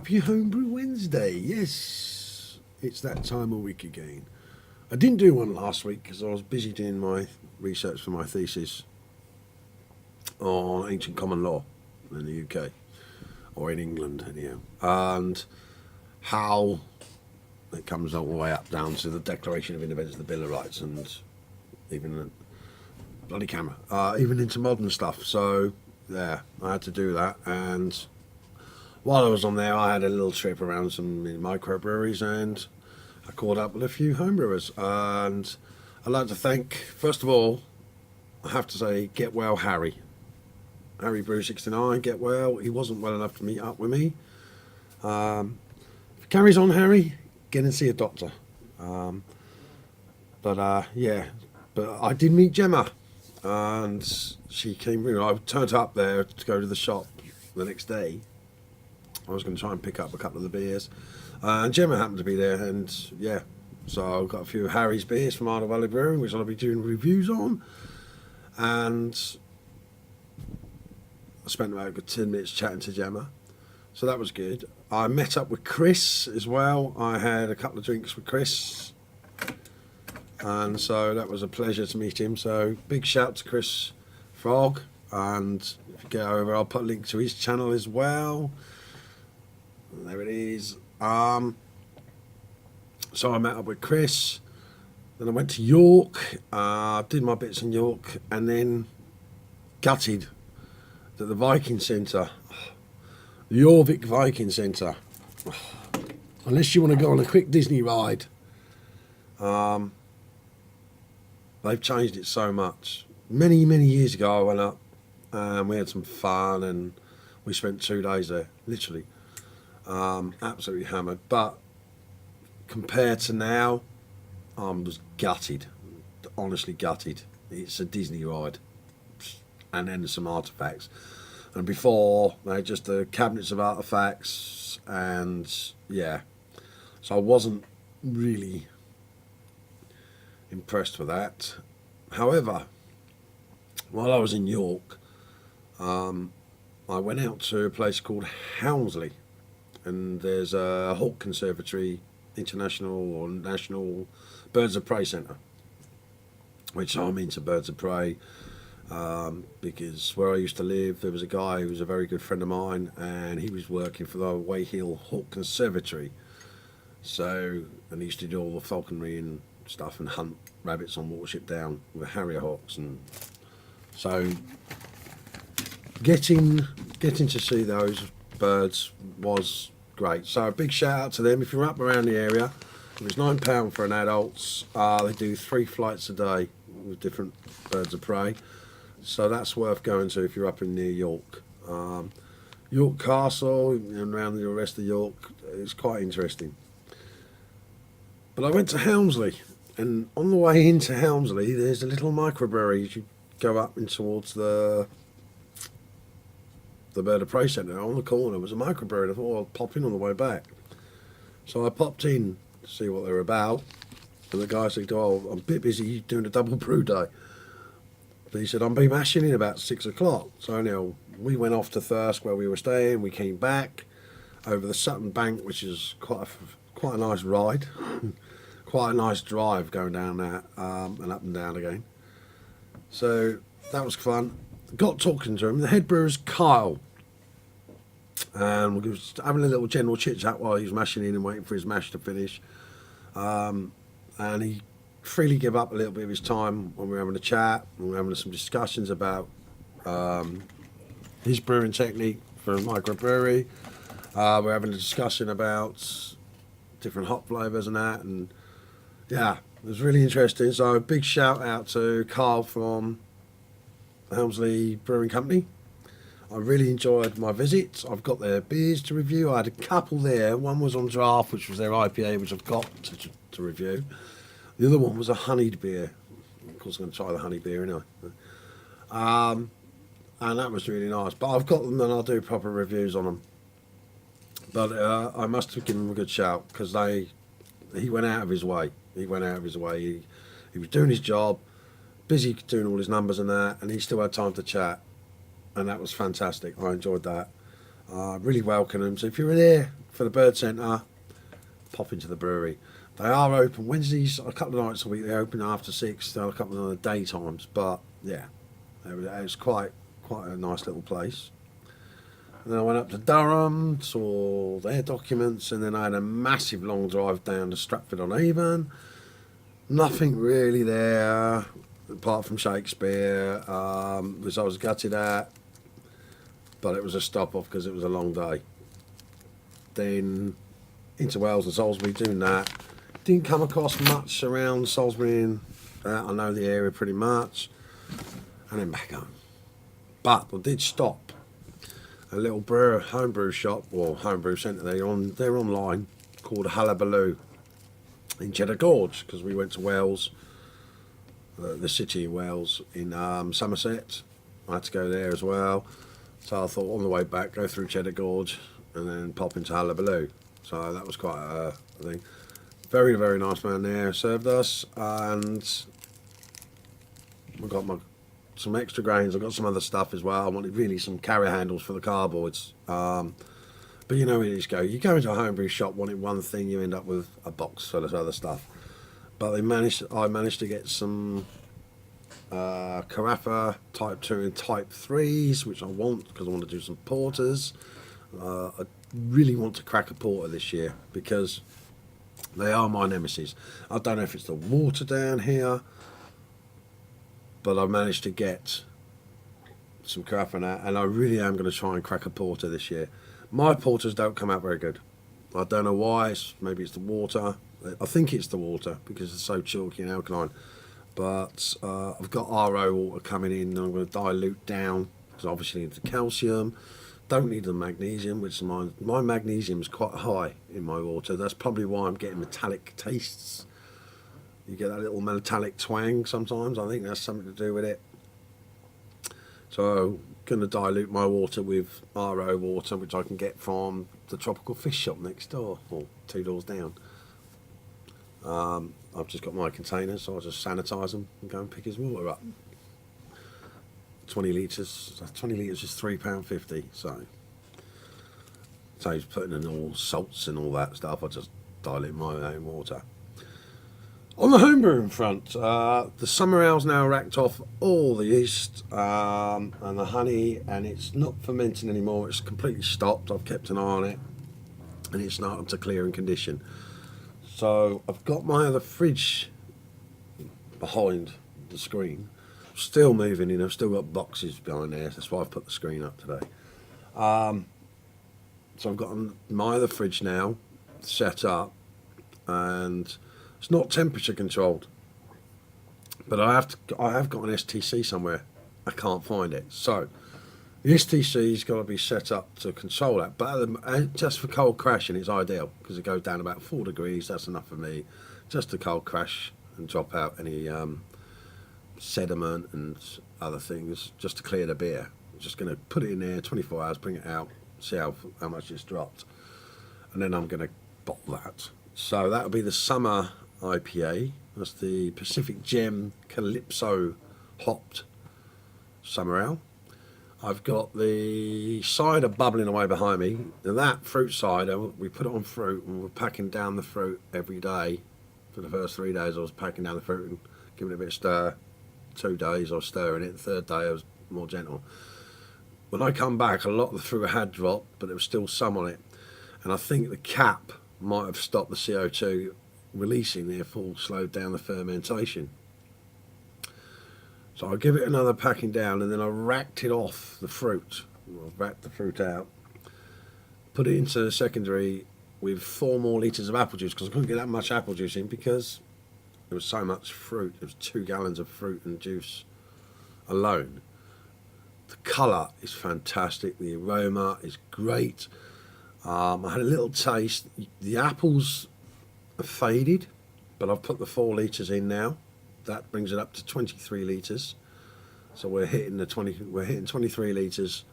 Happy Homebrew Wednesday. Yes, it's that time of week again. I didn't do one last week because I was busy doing my research for my thesis on ancient common law in the UK, or in England anyhow, and how it comes all the way up down to the Declaration of Independence, the Bill of Rights, and even the bloody camera, even into modern stuff. So yeah, I had to do that, and while I was on there, I had a little trip around some micro-breweries, and I caught up with a few homebrewers. And I'd like to thank, first of all, I have to say, get well Harry. Harry Brew 69, get well. He wasn't well enough to meet up with me. If it carries on, Harry, get and see a doctor. Yeah, but I did meet Gemma, and she came. I turned up there to go to the shop the next day. I was going to try and pick up a couple of the beers, and Gemma happened to be there, and yeah, so I got a few of Harry's beers from Isle Valley Brewing, which I'll be doing reviews on, and I spent about a good 10 minutes chatting to Gemma, so that was good. I met up with Chris as well. I had a couple of drinks with Chris, and so that was a pleasure to meet him. So big shout to Chris Frog, and if you get over, I'll put a link to his channel as well. There it is. So I met up with Chris, then I went to York, did my bits in York, and then gutted that the Viking Centre, the Jorvik Viking Centre, unless you want to go on a quick Disney ride, they've changed it so much. Many years ago I went up and we had some fun, and we spent 2 days there, literally. Absolutely hammered, but compared to now, I was gutted, honestly gutted. It's a Disney ride, and then some artifacts, and before they had just the cabinets of artifacts, and yeah, so I wasn't really impressed with that. However, while I was in York, I went out to a place called Hounslow, and there's a Hawk Conservatory, international or national birds of prey centre, which I'm into birds of prey, because where I used to live, there was a guy who was a very good friend of mine, and he was working for the Weyhill Hawk Conservatory. So, and he used to do all the falconry and stuff and hunt rabbits on Watership Down with Harrier hawks, and so getting to see those birds was great. So a big shout out to them. If you're up around the area, it was £9 for an adult. They do 3 flights a day with different birds of prey, so that's worth going to if you're up in near York. York Castle and around the rest of York, it's quite interesting. But I went to Hounslow, and on the way into Hounslow, there's a little micro-brewery as you go up in towards the Bird of Prey Centre. On the corner was a micro-brewery, and I thought, I'll pop in on the way back. So I popped in to see what they were about, and the guy said, oh, I'm a bit busy doing a double brew day. But he said, I'll be mashing in about 6 o'clock. So anyhow, we went off to Thirsk where we were staying. We came back over the Sutton Bank, which is quite a nice ride. Quite a nice drive going down that, and up and down again. So that was fun. Got talking to him. The head brewer is Kyle, and we were just having a little general chit chat while he was mashing in and waiting for his mash to finish. And he freely gave up a little bit of his time when we were having a chat, and we were having some discussions about his brewing technique for a microbrewery. We're having a discussion about different hop flavours and that, and yeah, it was really interesting. So a big shout out to Carl from Helmsley Brewing Company. I really enjoyed my visit. I've got their beers to review. I had a couple there. One was on draft, which was their IPA, which I've got to review. The other one was a honeyed beer. Of course, I'm going to try the honey beer anyway. And that was really nice. But I've got them, and I'll do proper reviews on them. But I must have given them a good shout, because he went out of his way. He went out of his way. He was doing his job, busy doing all his numbers and that, and he still had time to chat, and that was fantastic. I enjoyed that. Really welcome him. So if you're there for the bird centre, pop into the brewery. They are open Wednesdays, a couple of nights a week. They open after 6. There are a couple of other daytimes, but yeah, it's quite a nice little place. And then I went up to Durham, saw their documents, and then I had a massive long drive down to Stratford-on-Avon. Nothing really there apart from Shakespeare, which I was gutted at, but it was a stop off because it was a long day. Then into Wales and Salisbury doing that. Didn't come across much around Salisbury, and I know the area pretty much, and then back home. But I did stop a little homebrew shop or homebrew centre. They're online, called Hullabaloo in Cheddar Gorge, because we went to Wales, the city of Wales in Somerset. I had to go there as well, so I thought on the way back go through Cheddar Gorge and then pop into Hullabaloo. So that was quite a thing. Very, very nice man there, served us, and we got some extra grains. I got some other stuff as well. I wanted really some carrier handles for the cardboards. But you know where you just go. You go into a homebrew shop wanting one thing, you end up with a box full of other stuff. But I managed to get some Carafa Type 2 and Type 3s, which I want because I want to do some porters. I really want to crack a porter this year because they are my nemesis. I don't know if it's the water down here, but I managed to get some Carafa now, and I really am going to try and crack a porter this year. My porters don't come out very good. I don't know why. Maybe it's the water. I think it's the water because it's so chalky and alkaline. But I've got RO water coming in, and I'm going to dilute down because obviously need the calcium. Don't need the magnesium, which my magnesium is quite high in my water. That's probably why I'm getting metallic tastes. You get that little metallic twang sometimes. I think that's something to do with it. So I'm going to dilute my water with RO water, which I can get from the tropical fish shop next door, or 2 doors down. I've just got my containers, so I'll just sanitise them and go and pick his water up. 20 litres is £3.50, so he's putting in all salts and all that stuff. I just dilute my own water. On the homebrewing front, the summer ale's now racked off all the yeast and the honey, and it's not fermenting anymore. It's completely stopped. I've kept an eye on it, and it's starting to clear in condition. So I've got my other fridge behind the screen, still moving in. I've still got boxes behind there. That's why I've put the screen up today. So I've got my other fridge now set up, and it's not temperature controlled, but I have got an STC somewhere. I can't find it. So the STC's got to be set up to control that. But just for cold crashing, it's ideal because it goes down about 4 degrees. That's enough for me, just to cold crash and drop out any sediment and other things, just to clear the beer. I'm just going to put it in there 24 hours, bring it out, see how much it's dropped, and then I'm going to bottle that. So that'll be the summer IPA. That's the Pacific Gem Calypso hopped summer ale. I've got the cider bubbling away behind me. Now that fruit cider, we put it on fruit, and we're packing down the fruit every day. For the first 3 days I was packing down the fruit and giving it a bit of stir. 2 days I was stirring it. The 3rd day I was more gentle. When I come back, a lot of the fruit had dropped, but there was still some on it, and I think the cap might have stopped the CO2 releasing, therefore slowed down the fermentation. So I give it another packing down, and then I racked it off the fruit. I racked the fruit out, put it into the secondary with 4 more litres of apple juice, because I couldn't get that much apple juice in because there was so much fruit. There was 2 gallons of fruit and juice alone. The colour is fantastic. The aroma is great. I had a little taste. The apples are faded, but I've put the 4 litres in now. That brings it up to 23 litres. So we're hitting 23 litres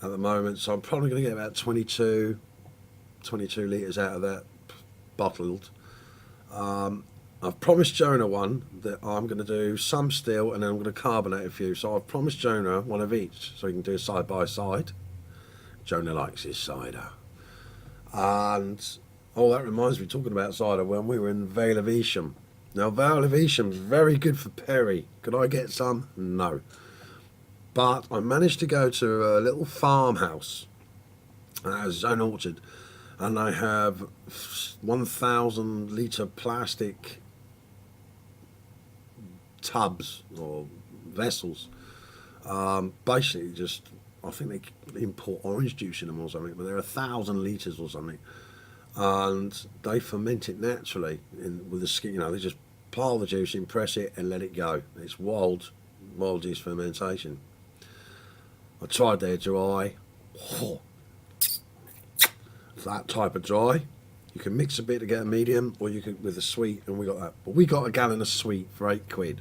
at the moment. So I'm probably going to get about 22 litres out of that bottled. I've promised Jonah one that I'm going to do some still, and then I'm going to carbonate a few. So I've promised Jonah one of each, so he can do side by side. Jonah likes his cider. And oh, that reminds me, talking about cider, when we were in Vale of Evesham. Now, Vale of Evesham is very good for perry. Could I get some? No. But I managed to go to a little farmhouse that has its own orchard, and they have 1,000 litre plastic tubs or vessels. Basically, just I think they import orange juice in them or something, but they're 1,000 litres or something, and they ferment it naturally with the skin. You know, they just pile the juice in, press it, and let it go. It's wild juice fermentation. I tried their dry. Oh, that type of dry. You can mix a bit to get a medium, or you can with a sweet, and we got that. But we got a gallon of sweet for £8,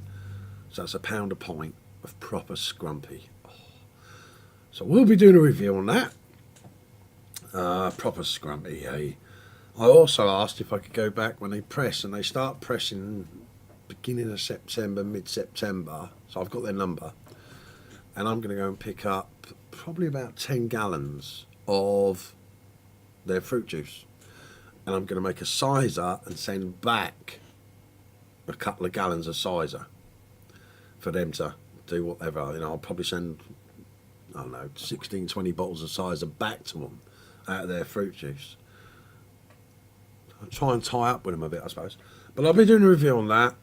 so that's £1 a pint of proper scrumpy. Oh. So we'll be doing a review on that. Proper scrumpy, eh? I also asked if I could go back when they press, and they start pressing beginning of September, mid-September. So I've got their number, and I'm going to go and pick up probably about 10 gallons of their fruit juice, and I'm going to make a sizer and send back a couple of gallons of sizer for them to do whatever. You know, I'll probably send, I don't know, 16, 20 bottles of sizer back to them out of their fruit juice. I'll try and tie up with them a bit, I suppose. But I'll be doing a review on that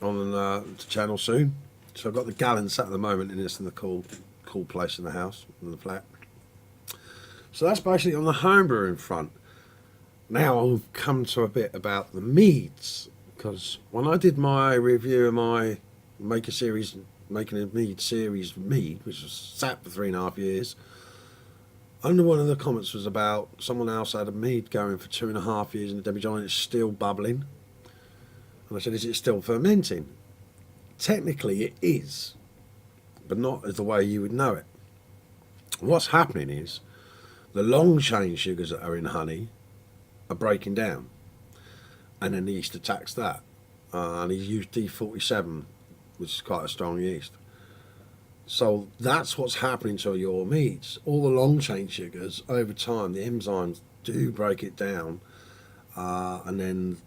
on the channel soon. So I've got the gallons sat at the moment, and it's in the cool place in the house, in the flat. So that's basically on the homebrewing front. Now I'll come to a bit about the meads, because when I did my review of my making a mead series mead, which was sat for 3.5 years, under one of the comments was about someone else had a mead going for 2.5 years in the demijohn, it's still bubbling. And I said, is it still fermenting? Technically it is, but not as the way you would know it. What's happening is the long chain sugars that are in honey are breaking down, and then the yeast attacks that. And he's used D47, which is quite a strong yeast. So that's what's happening to your meads. All the long chain sugars, over time, the enzymes do break it down, and then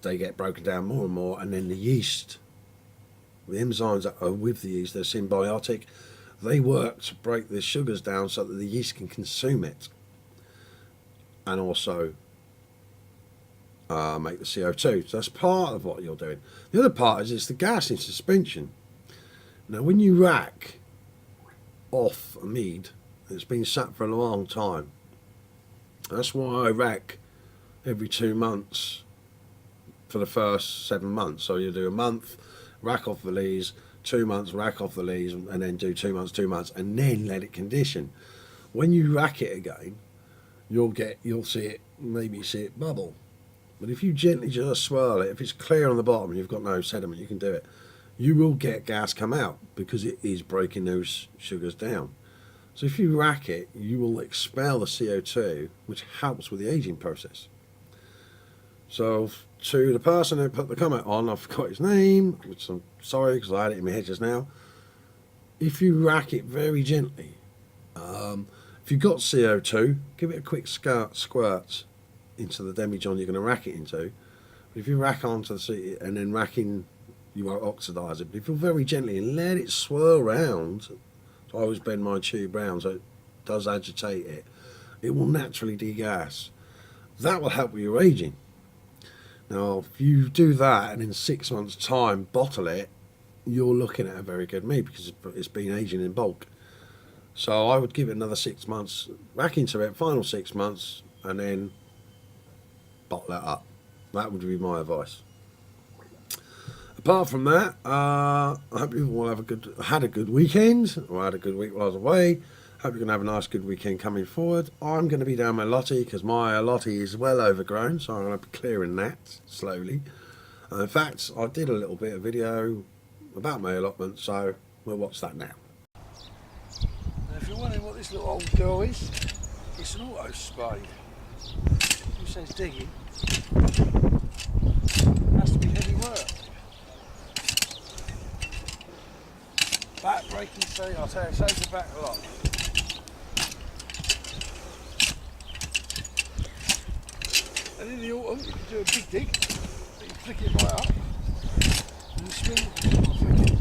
they get broken down more and more, and then the yeast, the enzymes that are with the yeast, they're symbiotic, they work to break the sugars down so that the yeast can consume it, and also make the CO2. So that's part of what you're doing. The other part is it's the gas in suspension. Now when you rack off a mead, it's been sat for a long time. That's why I rack every 2 months for the first 7 months. So you do a month, rack off the lees, 2 months, rack off the lees, and then do 2 months, and then let it condition. When you rack it again, you'll see it, maybe see it bubble. But if you gently just swirl it, if it's clear on the bottom and you've got no sediment, you can do it. You will get gas come out because it is breaking those sugars down. So if you rack it, you will expel the CO2, which helps with the aging process. So to the person who put the comment on, I forgot his name, which I'm sorry because I had it in my head just now. If you rack it very gently, if you've got CO2, give it a quick squirt into the demijohn you're going to rack it into. But if you rack onto the seat and then racking, you won't oxidise it. But if you're very gently and let it swirl round, so I always bend my tube round so it does agitate it, it will naturally degas. That will help with your aging. Now if you do that and in 6 months time bottle it, you're looking at a very good mead because it's been aging in bulk. So I would give it another 6 months, rack into it, final 6 months, and then bottle it up. That would be my advice. Apart from that, I hope you all had a good weekend, or had a good week while I was away. Hope you're going to have a nice good weekend coming forward. I'm going to be down my allotment because my allotment is well overgrown, so I'm going to be clearing that slowly. In fact, I did a little bit of video about my allotment, so we'll watch that now. Now if you're wondering what this little old girl is, it's an auto spade. Who says digging? Has to be heavy work. Back breaking seat, I'll tell you, it saves the back a lot. And in the autumn, you can do a big dig. You can flick it right up. And spin. Flick it.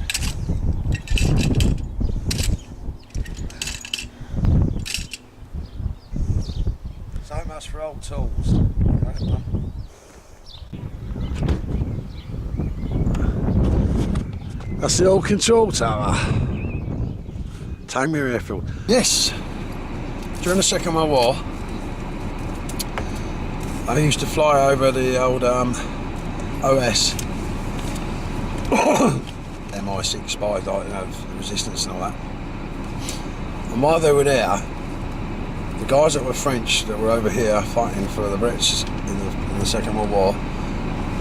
So much for old tools. That's the old control tower. Tangmere Airfield. Yes. During the Second World War, I used to fly over the old OS MI6 Spade, like, you know, the resistance and all that. And while they were there, the guys that were French that were over here fighting for the Brits in the Second World War,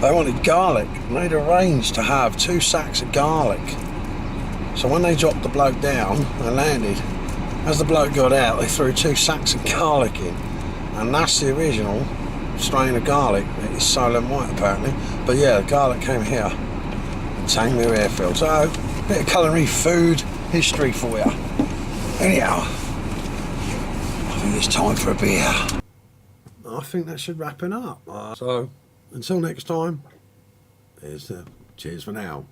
they wanted garlic, and they'd arranged to have 2 sacks of garlic. So when they dropped the bloke down and landed, as the bloke got out, they threw 2 sacks of garlic in. And that's the original strain of garlic. It's silent white apparently. But yeah, the garlic came here in Tangmere Airfield. So, a bit of culinary food history for you. Anyhow, I think it's time for a beer. I think that should wrap it up. So, until next time, cheers for now.